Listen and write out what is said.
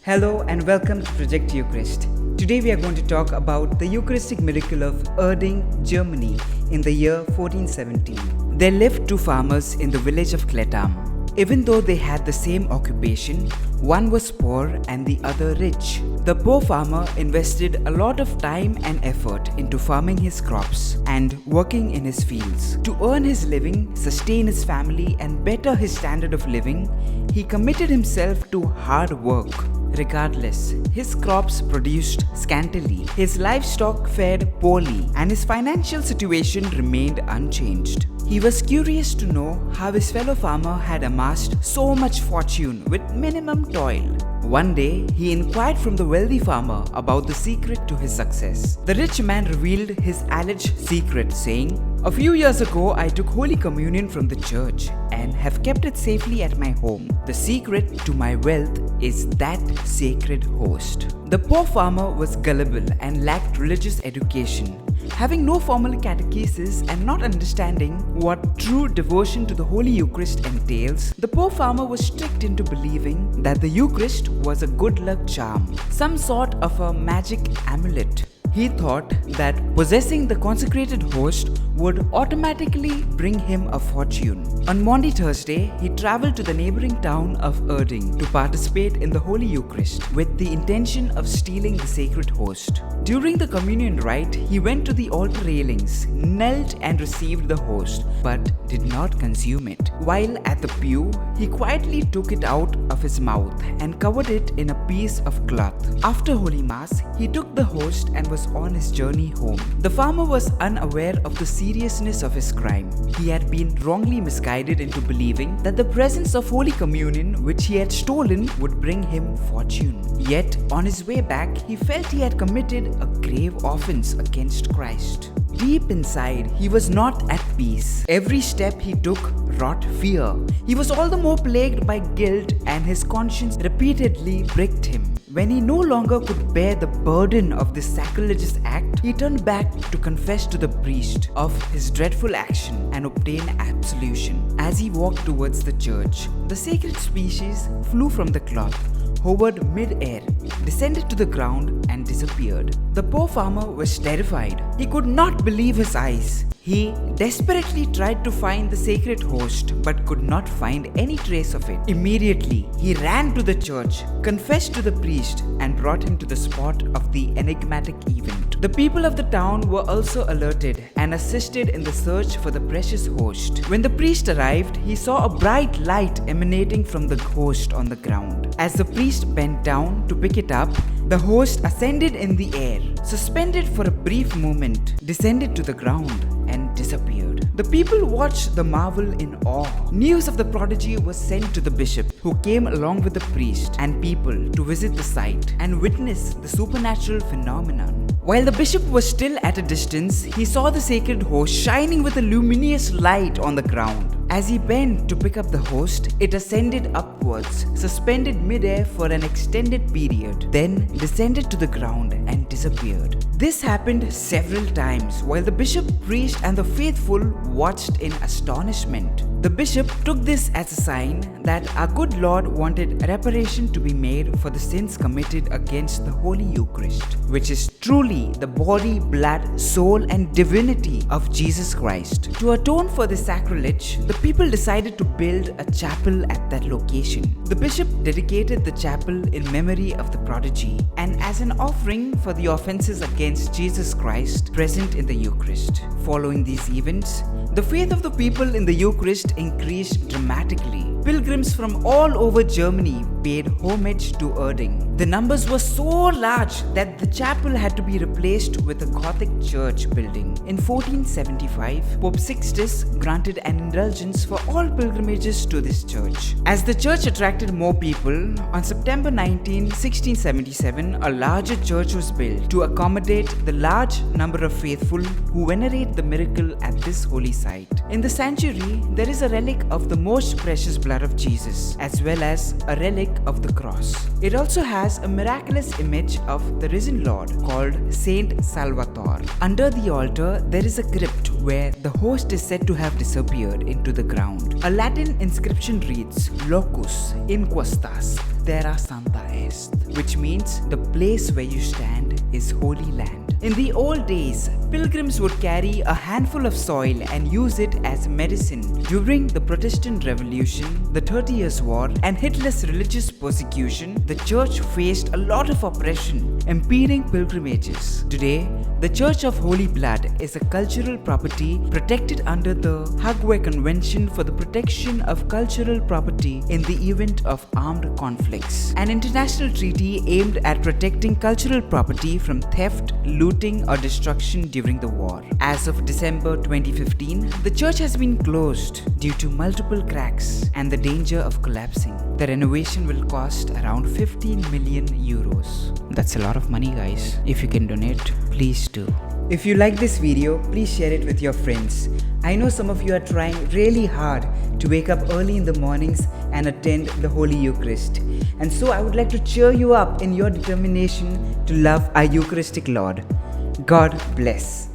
Hello and welcome to Project Eucharist. Today we are going to talk about the Eucharistic miracle of Erding, Germany in the year 1417. There lived two farmers in the village of Kletam. Even though they had the same occupation, one was poor and the other rich. The poor farmer invested a lot of time and effort into farming his crops and working in his fields. To earn his living, sustain his family and better his standard of living, he committed himself to hard work. Regardless, his crops produced scantily, his livestock fared poorly, and his financial situation remained unchanged. He was curious to know how his fellow farmer had amassed so much fortune with minimum toil. One day, he inquired from the wealthy farmer about the secret to his success. The rich man revealed his alleged secret, saying, "A few years ago, I took Holy Communion from the church and have kept it safely at my home. The secret to my wealth is that sacred host." The poor farmer was gullible and lacked religious education. Having no formal catechesis and not understanding what true devotion to the Holy Eucharist entails, the poor farmer was tricked into believing that the Eucharist was a good luck charm, some sort of a magic amulet. He thought that possessing the consecrated host would automatically bring him a fortune. On Maundy Thursday, he traveled to the neighboring town of Erding to participate in the Holy Eucharist with the intention of stealing the sacred host. During the communion rite, he went to the altar railings, knelt and received the host, but did not consume it. While at the pew, he quietly took it out of his mouth and covered it in a piece of cloth. After Holy Mass, he took the host and was on his journey home. The farmer was unaware of the seriousness of his crime. He had been wrongly misguided into believing that the presence of Holy Communion, which he had stolen, would bring him fortune. Yet, on his way back, he felt he had committed a grave offense against Christ. Deep inside, he was not at peace. Every step he took wrought fear. He was all the more plagued by guilt, and his conscience repeatedly pricked him. When he no longer could bear the burden of this sacrilegious act, he turned back to confess to the priest of his dreadful action and obtain absolution. As he walked towards the church, the sacred species flew from the cloth, hovered mid-air, descended to the ground and disappeared. The poor farmer was terrified. He could not believe his eyes. He desperately tried to find the sacred host but could not find any trace of it. Immediately, he ran to the church, confessed to the priest, and brought him to the spot of the enigmatic event. The people of the town were also alerted and assisted in the search for the precious host. When the priest arrived, he saw a bright light emanating from the host on the ground. As the priest bent down to pick it up, the host ascended in the air, suspended for a brief moment, descended to the ground, and disappeared. The people watched the marvel in awe. News of the prodigy was sent to the bishop, who came along with the priest and people to visit the site and witness the supernatural phenomenon. While the bishop was still at a distance, he saw the sacred host shining with a luminous light on the ground. As he bent to pick up the host, it ascended upwards, suspended mid-air for an extended period, then descended to the ground and disappeared. This happened several times while the bishop, priest, and the faithful watched in astonishment. The bishop took this as a sign that our good Lord wanted reparation to be made for the sins committed against the Holy Eucharist, which is truly the body, blood, soul, and divinity of Jesus Christ. To atone for this sacrilege, the people decided to build a chapel at that location. The bishop dedicated the chapel in memory of the prodigy and as an offering for the offenses against Jesus Christ present in the Eucharist. Following these events, the faith of the people in the Eucharist increased dramatically. Pilgrims from all over Germany paid homage to Erding. The numbers were so large that the chapel had to be replaced with a Gothic church building. In 1475, Pope Sixtus granted an indulgence for all pilgrimages to this church. As the church attracted more people, on September 19, 1677, a larger church was built to accommodate the large number of faithful who venerate the miracle at this holy site. In the sanctuary, there is a relic of the most precious blood of Jesus, as well as a relic of the cross. It also has a miraculous image of the risen Lord called Saint Salvator. Under the altar, there is a crypt where the host is said to have disappeared into the ground. A Latin inscription reads, Locus in quastas terra santa est, which means the place where you stand is holy land. In the old days, pilgrims would carry a handful of soil and use it as medicine. During the Protestant Revolution, the 30 Years' War, and Hitler's religious persecution, the church faced a lot of oppression, impeding pilgrimages. Today, the Church of Holy Blood is a cultural property protected under the Hague Convention for the Protection of Cultural Property in the event of armed conflicts, an international treaty aimed at protecting cultural property from theft, looting, or destruction during the war. As of December 2015, the church has been closed due to multiple cracks and the danger of collapsing. The renovation will cost around 15 million euros. That's a lot of money, guys. If you can donate, please do. If you like this video, please share it with your friends. I know some of you are trying really hard to wake up early in the mornings and attend the Holy Eucharist. And so I would like to cheer you up in your determination to love our Eucharistic Lord. God bless.